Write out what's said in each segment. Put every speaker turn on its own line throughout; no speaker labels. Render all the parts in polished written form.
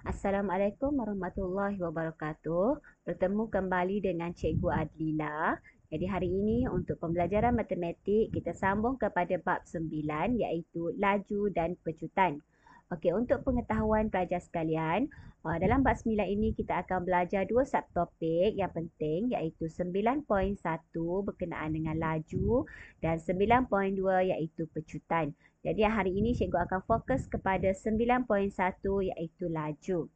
Assalamualaikum warahmatullahi wabarakatuh. Bertemu kembali dengan Cikgu Adlila. Jadi hari ini untuk pembelajaran matematik kita sambung kepada bab 9 iaitu laju dan pecutan. Okey, untuk pengetahuan pelajar sekalian, dalam bab 9 ini kita akan belajar dua subtopik yang penting iaitu 9.1 berkenaan dengan laju dan 9.2 iaitu pecutan. Jadi hari ini cikgu akan fokus kepada 9.1 iaitu laju.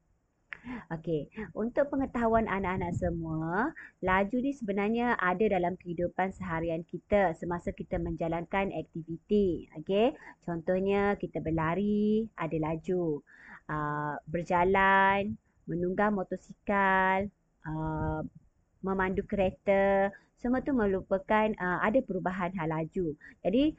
Okey, untuk pengetahuan anak-anak semua, laju ni sebenarnya ada dalam kehidupan seharian kita semasa kita menjalankan aktiviti. Okey, contohnya kita berlari, ada laju. Berjalan, menunggang motosikal, uh, memandu kereta, semua tu merupakan ada perubahan hal laju. Jadi,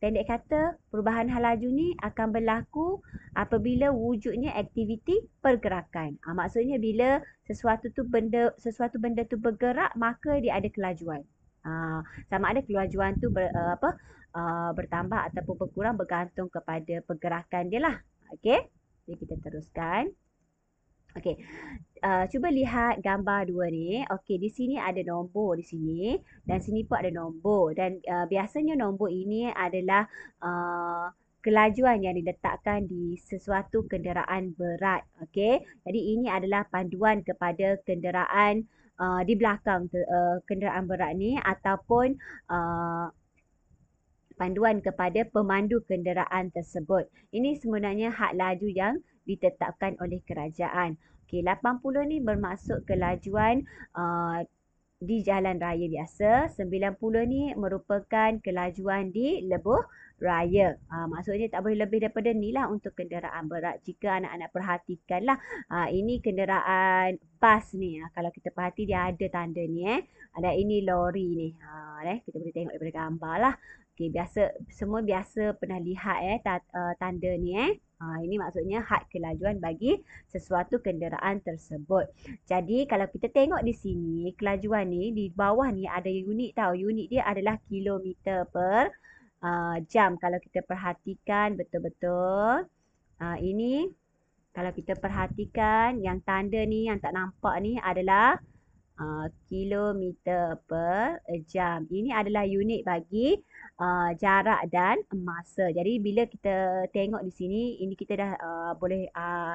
pendek kata, perubahan hal laju ni akan berlaku apabila wujudnya aktiviti pergerakan. Maksudnya bila sesuatu benda tu bergerak, maka dia ada kelajuan. Sama ada kelajuan tu bertambah ataupun berkurang bergantung kepada pergerakan dia lah. Okey. Jadi kita teruskan. Okey. Cuba lihat gambar dua ni. Okey, di sini ada nombor di sini dan sini pun ada nombor dan biasanya nombor ini adalah kelajuan yang diletakkan di sesuatu kenderaan berat. Okey. Jadi ini adalah panduan kepada kenderaan di belakang kenderaan berat ni ataupun panduan kepada pemandu kenderaan tersebut. Ini sebenarnya had laju yang ditetapkan oleh kerajaan. Okey, 80 ni bermaksud kelajuan di jalan raya biasa. 90 ni merupakan kelajuan di lebuh raya. Maksudnya tak boleh lebih daripada ni lah untuk kenderaan berat. Jika anak-anak perhatikan lah. Ini kenderaan bas ni. Kalau kita perhati dia ada tanda ni. Ada ini lori ni. Kita boleh tengok daripada gambar lah. Okey, semua biasa pernah lihat tanda ni. Ini maksudnya had kelajuan bagi sesuatu kenderaan tersebut. Jadi kalau kita tengok di sini, kelajuan ni di bawah ni ada unit tau. Unit dia adalah kilometer per jam. Kalau kita perhatikan betul-betul. Ini kalau kita perhatikan yang tanda ni yang tak nampak ni adalah kilometer per jam. Ini adalah unit bagi jarak dan masa. Jadi bila kita tengok di sini, ini kita dah boleh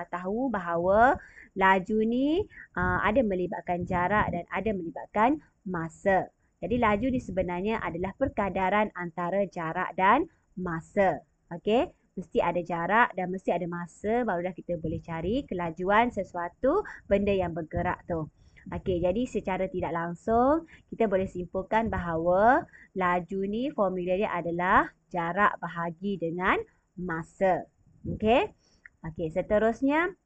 tahu bahawa laju ni ada melibatkan jarak dan ada melibatkan masa. Jadi laju ni sebenarnya adalah perkadaran antara jarak dan masa. Okey, mesti ada jarak dan mesti ada masa barulah kita boleh cari kelajuan sesuatu benda yang bergerak tu. Okey, jadi secara tidak langsung kita boleh simpulkan bahawa laju ni formula dia adalah jarak bahagi dengan masa. Okey. Okey, seterusnya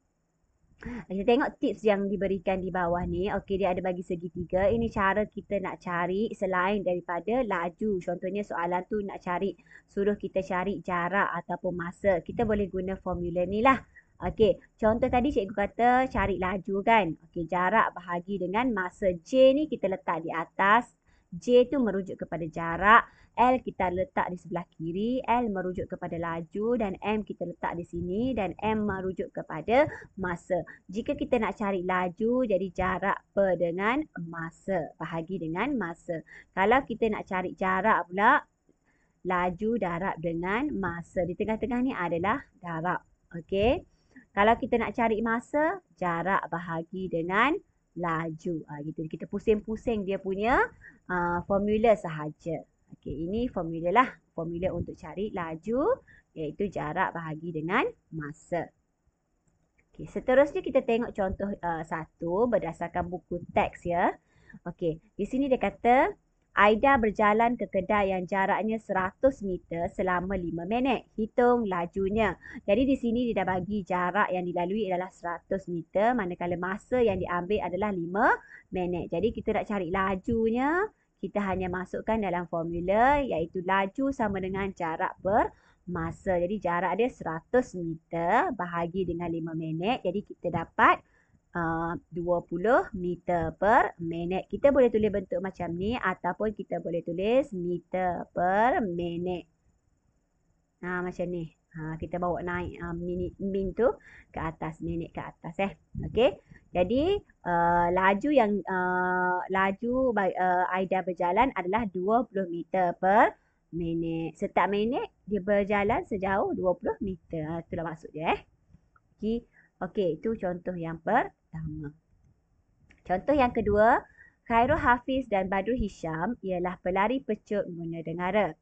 kita tengok tips yang diberikan di bawah ni. Okey, dia ada bagi segitiga. Ini cara kita nak cari selain daripada laju. Contohnya soalan tu nak suruh kita cari jarak ataupun masa. Kita boleh guna formula ni lah. Okey, contoh tadi cikgu kata cari laju kan. Okey, jarak bahagi dengan masa. J ni kita letak di atas. J tu merujuk kepada jarak. L kita letak di sebelah kiri. L merujuk kepada laju. Dan M kita letak di sini. Dan M merujuk kepada masa. Jika kita nak cari laju, jadi jarak per dengan masa. Bahagi dengan masa. Kalau kita nak cari jarak pula, laju darab dengan masa. Di tengah-tengah ni adalah darab. Okey. Kalau kita nak cari masa, jarak bahagi dengan laju. Gitu. Kita pusing-pusing dia punya formula sahaja. Okey, ini formula lah. Formula untuk cari laju iaitu jarak bahagi dengan masa. Okey, seterusnya kita tengok contoh satu berdasarkan buku teks ya. Okey, di sini dia kata Aida berjalan ke kedai yang jaraknya 100 meter selama 5 minit. Hitung lajunya. Jadi di sini dia dah bagi jarak yang dilalui adalah 100 meter manakala masa yang diambil adalah 5 minit. Jadi kita nak cari lajunya, kita hanya masukkan dalam formula iaitu laju sama dengan jarak per masa. Jadi jarak dia 100 meter bahagi dengan 5 minit. Jadi kita dapat 20 meter per minit. Kita boleh tulis bentuk macam ni ataupun kita boleh tulis meter per minit. Macam ni. Kita bawa naik min tu ke atas, minit ke atas Okey. Jadi Aida berjalan adalah 20 meter per minit. Setiap minit dia berjalan sejauh 20 meter. Itulah maksud dia Okey. Okey, itu contoh yang pertama. Contoh yang kedua, Khairul Hafiz dan Badrul Hisham ialah pelari pecut guna dengara.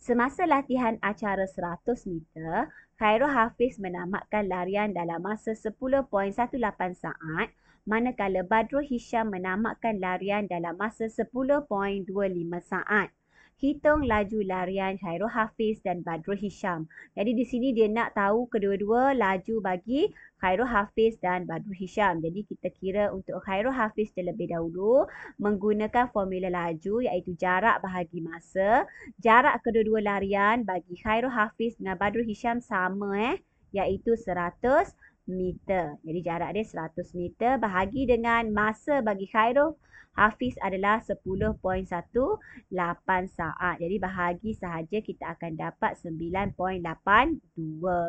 Semasa latihan acara 100 meter, Khairul Hafiz menamatkan larian dalam masa 10.18 saat, manakala Badrul Hisham menamatkan larian dalam masa 10.25 saat. Hitung laju larian Khairul Hafiz dan Badrul Hisham. Jadi di sini dia nak tahu kedua-dua laju bagi Khairul Hafiz dan Badrul Hisham. Jadi kita kira untuk Khairul Hafiz terlebih dahulu menggunakan formula laju iaitu jarak bahagi masa. Jarak kedua-dua larian bagi Khairul Hafiz dengan Badrul Hisham sama iaitu 100 meter. Jadi jarak dia 100 meter bahagi dengan masa bagi Khairul Hafiz adalah 10.18 saat. Jadi bahagi sahaja kita akan dapat 9.82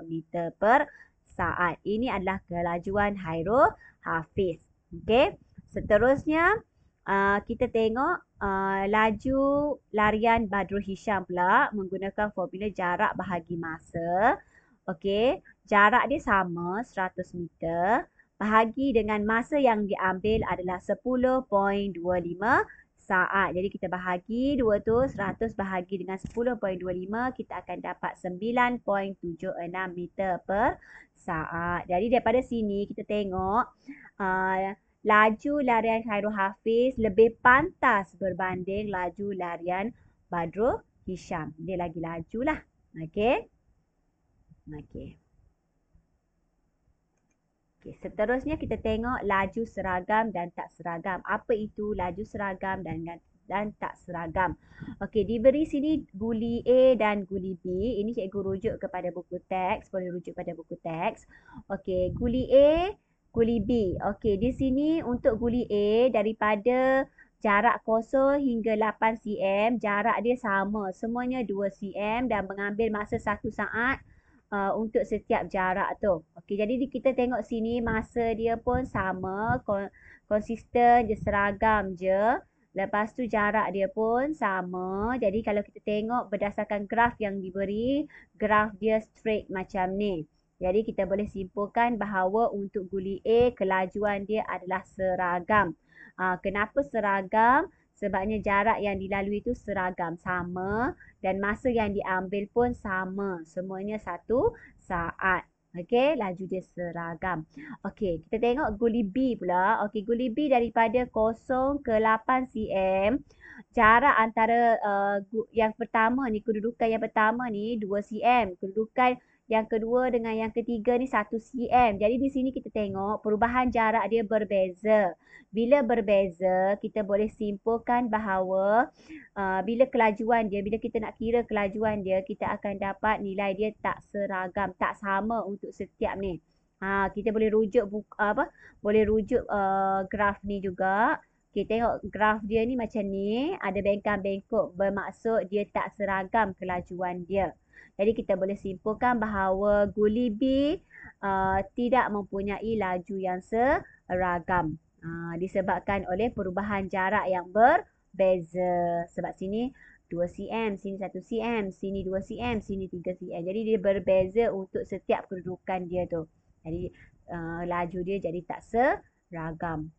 meter per saat. Ini adalah kelajuan Khairul Hafiz. Okey. Seterusnya kita tengok laju larian Badrul Hisham pula menggunakan formula jarak bahagi masa. Okey, jarak dia sama 100 meter. Bahagi dengan masa yang diambil adalah 10.25 saat. Jadi kita bahagi 2 tu, 100 bahagi dengan 10.25, kita akan dapat 9.76 meter per saat. Jadi daripada sini kita tengok laju larian Khairul Hafiz lebih pantas berbanding laju larian Badrul Hisham. Dia lagi laju lah. Okey. Okey. Seterusnya kita tengok laju seragam dan tak seragam. Apa itu laju seragam dan tak seragam? Okey, diberi sini guli A dan guli B. Ini cikgu rujuk kepada buku teks. Boleh rujuk pada buku teks. Okey, guli A, guli B. Okey, di sini untuk guli A daripada jarak 0 hingga 8 cm, jarak dia sama. Semuanya 2 cm dan mengambil masa 1 saat untuk setiap jarak tu. Okey, jadi kita tengok sini masa dia pun sama, konsisten je, seragam je. Lepas tu jarak dia pun sama. Jadi kalau kita tengok berdasarkan graf yang diberi, graf dia straight macam ni. Jadi kita boleh simpulkan bahawa untuk guli A, kelajuan dia adalah seragam. Kenapa seragam? Sebabnya jarak yang dilalui itu seragam, sama, dan masa yang diambil pun sama. Semuanya 1 saat. Okey, laju dia seragam. Okey, kita tengok guli B pula. Okey, guli B daripada 0 ke 8 cm. Jarak antara yang pertama ni, kedudukan yang pertama ni 2 cm. Kedudukan yang kedua dengan yang ketiga ni 1 cm. Jadi di sini kita tengok perubahan jarak dia berbeza. Bila berbeza, kita boleh simpulkan bahawa bila kita nak kira kelajuan dia, kita akan dapat nilai dia tak seragam, tak sama untuk setiap ni. Kita boleh rujuk graf ni juga. Kita tengok graf dia ni macam ni, ada bengkang-bengkok, bermaksud dia tak seragam kelajuan dia. Jadi kita boleh simpulkan bahawa guli B tidak mempunyai laju yang seragam. Disebabkan oleh perubahan jarak yang berbeza. Sebab sini 2 cm, sini 1 cm, sini 2 cm, sini 3 cm. Jadi dia berbeza untuk setiap kedudukan dia tu. Jadi laju dia jadi tak seragam.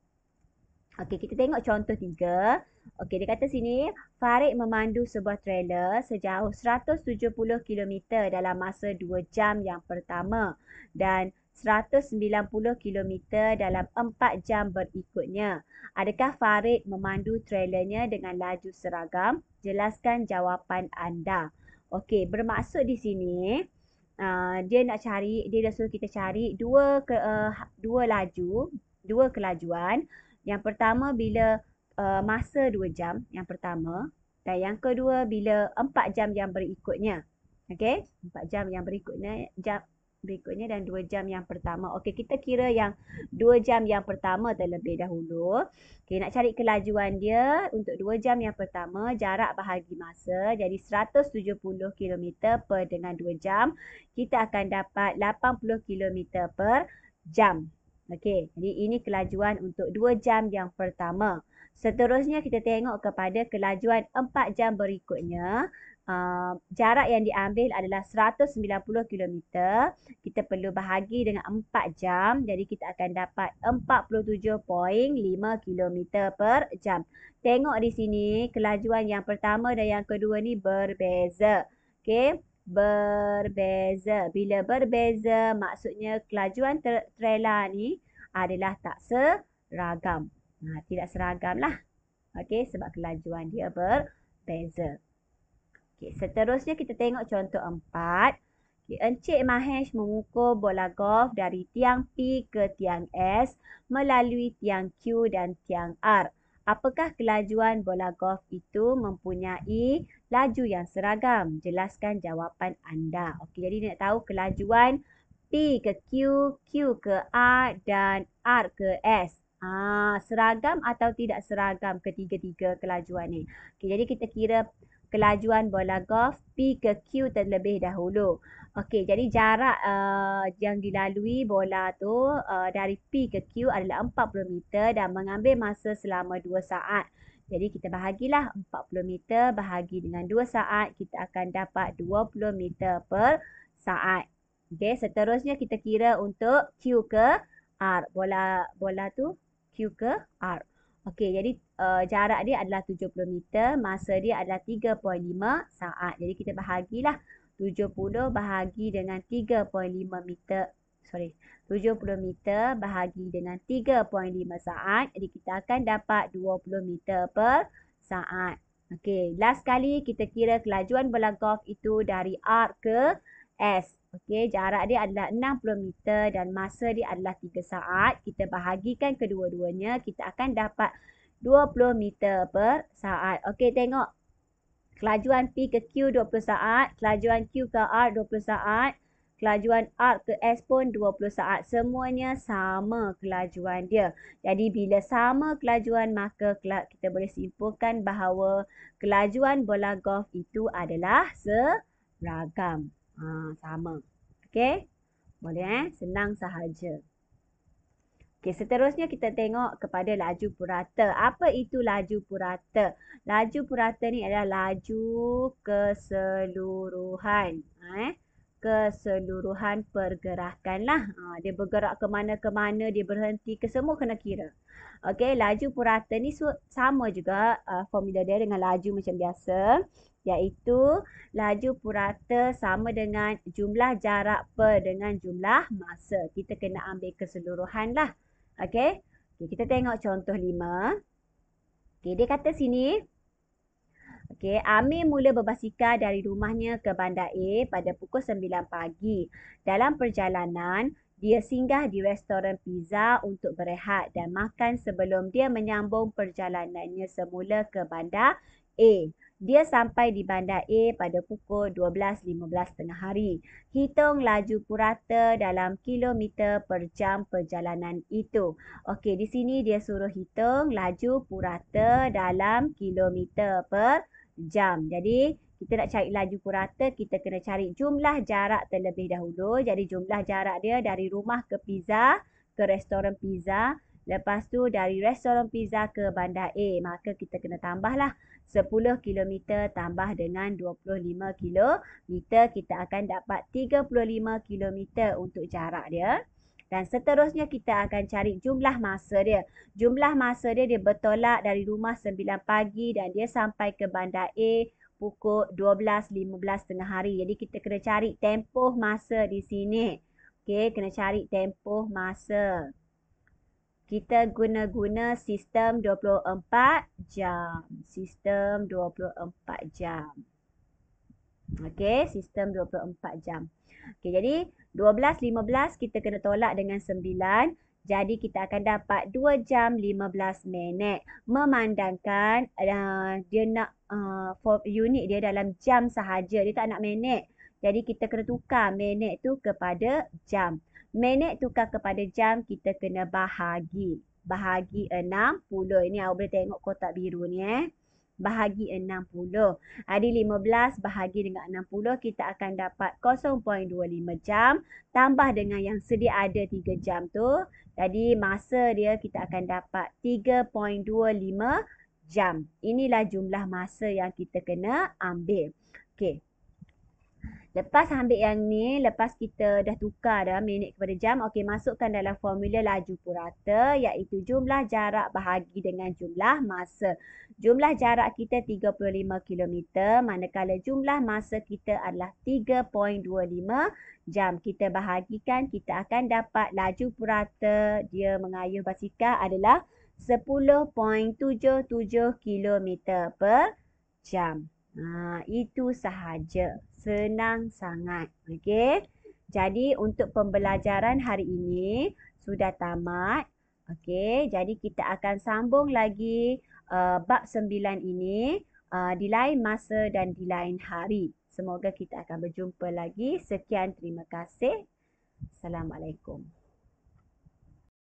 Okey, kita tengok contoh 3. Okey, dia kata sini, Farid memandu sebuah trailer sejauh 170 km dalam masa 2 jam yang pertama dan 190 km dalam 4 jam berikutnya. Adakah Farid memandu trailernya dengan laju seragam? Jelaskan jawapan anda. Okey, bermaksud di sini, dia dah suruh kita cari dua kelajuan. Yang pertama bila masa 2 jam yang pertama dan yang kedua bila 4 jam yang berikutnya. Okey, 4 jam yang berikutnya, berikutnya dan 2 jam yang pertama. Okey, kita kira yang 2 jam yang pertama terlebih dahulu. Okey, nak cari kelajuan dia untuk 2 jam yang pertama, jarak bahagi masa jadi 170 kilometer per dengan 2 jam. Kita akan dapat 80 kilometer per jam. Okey, jadi ini kelajuan untuk 2 jam yang pertama. Seterusnya kita tengok kepada kelajuan 4 jam berikutnya. Jarak yang diambil adalah 190 kilometer. Kita perlu bahagi dengan 4 jam. Jadi kita akan dapat 47.5 kilometer per jam. Tengok di sini kelajuan yang pertama dan yang kedua ni berbeza. Okey, berbeza. Bila berbeza maksudnya kelajuan trailer ni adalah tak seragam. Tidak seragam lah. Okey, sebab kelajuan dia berbeza. Okay, seterusnya kita tengok contoh 4. Okay, Encik Mahesh mengukur bola golf dari tiang P ke tiang S melalui tiang Q dan tiang R. Apakah kelajuan bola golf itu mempunyai laju yang seragam? Jelaskan jawapan anda. Okey, jadi nak tahu kelajuan P ke Q, Q ke R dan R ke S. Seragam atau tidak seragam ketiga-tiga kelajuan ni. Okey, jadi kita kira kelajuan bola golf P ke Q terlebih dahulu. Okey, jadi jarak yang dilalui bola tu dari P ke Q adalah 40 meter dan mengambil masa selama 2 saat. Jadi kita bahagilah 40 meter bahagi dengan 2 saat, kita akan dapat 20 meter per saat. Okey, seterusnya kita kira untuk Q ke R. Bola tu Q ke R. Okey, jadi jarak dia adalah 70 meter, masa dia adalah 3.5 saat. Jadi kita bahagilah 70 bahagi dengan 3.5 meter. 70 meter bahagi dengan 3.5 saat. Jadi kita akan dapat 20 meter per saat. Okey, last kali kita kira kelajuan bola golf itu dari R ke S. Okey, jarak dia adalah 60 meter dan masa dia adalah 3 saat. Kita bahagikan kedua-duanya, kita akan dapat 20 meter per saat. Okey, tengok. Kelajuan P ke Q 20 saat, kelajuan Q ke R 20 saat, kelajuan R ke S pun 20 saat. Semuanya sama kelajuan dia. Jadi bila sama kelajuan maka kita boleh simpulkan bahawa kelajuan bola golf itu adalah seragam. Sama. Okey? Boleh senang sahaja. Okey, seterusnya kita tengok kepada laju purata. Apa itu laju purata? Laju purata ni adalah laju keseluruhan. Keseluruhan pergerakan lah. Dia bergerak ke mana, dia berhenti ke semua kena kira. Okey, laju purata ni sama juga formula dia dengan laju macam biasa. Iaitu laju purata sama dengan jumlah jarak per dengan jumlah masa. Kita kena ambil keseluruhan lah. Okey, kita tengok contoh 5. Okey, dia kata sini. Okey, Amir mula berbasikal dari rumahnya ke bandar A pada pukul 9 pagi. Dalam perjalanan, dia singgah di restoran pizza untuk berehat dan makan sebelum dia menyambung perjalanannya semula ke bandar A. Dia sampai di bandar A pada pukul 12.15 tengah hari. Hitung laju purata dalam kilometer per jam perjalanan itu. Okey, di sini dia suruh hitung laju purata dalam kilometer per jam. Jadi, kita nak cari laju purata, kita kena cari jumlah jarak terlebih dahulu. Jadi, jumlah jarak dia dari rumah ke pizza, ke restoran pizza. Lepas tu dari restoran pizza ke bandar A. Maka kita kena tambahlah 10 km tambah dengan 25 km. Kita akan dapat 35 km untuk jarak dia. Dan seterusnya kita akan cari jumlah masa dia. Jumlah masa dia, dia bertolak dari rumah 9 pagi dan dia sampai ke bandar A pukul 12.15 tengah hari. Jadi kita kena cari tempoh masa di sini. Okey, kena cari tempoh masa. Kita guna sistem 24 jam. Sistem 24 jam. Okey, sistem 24 jam. Okey, jadi 12.15 kita kena tolak dengan 9. Jadi kita akan dapat 2 jam 15 minit. Memandangkan dia nak unit dia dalam jam sahaja. Dia tak nak minit. Jadi kita kena tukar minit tu kepada jam. Minit tukar kepada jam, kita kena bahagi. Bahagi 60. Ini awak boleh tengok kotak biru ni Bahagi 60. Ada 15 bahagi dengan 60, kita akan dapat 0.25 jam. Tambah dengan yang sedia ada 3 jam tu. Jadi masa dia kita akan dapat 3.25 jam. Inilah jumlah masa yang kita kena ambil. Okey. Lepas ambil yang ni, lepas kita dah tukar dah minit kepada jam, okey, masukkan dalam formula laju purata iaitu jumlah jarak bahagi dengan jumlah masa. Jumlah jarak kita 35 kilometer, manakala jumlah masa kita adalah 3.25 jam. Kita bahagikan, kita akan dapat laju purata dia mengayuh basikal adalah 10.77 kilometer per jam. Itu sahaja. Senang sangat. Okey. Jadi untuk pembelajaran hari ini sudah tamat. Okey. Jadi kita akan sambung lagi bab 9 ini di lain masa dan di lain hari. Semoga kita akan berjumpa lagi. Sekian, terima kasih. Assalamualaikum.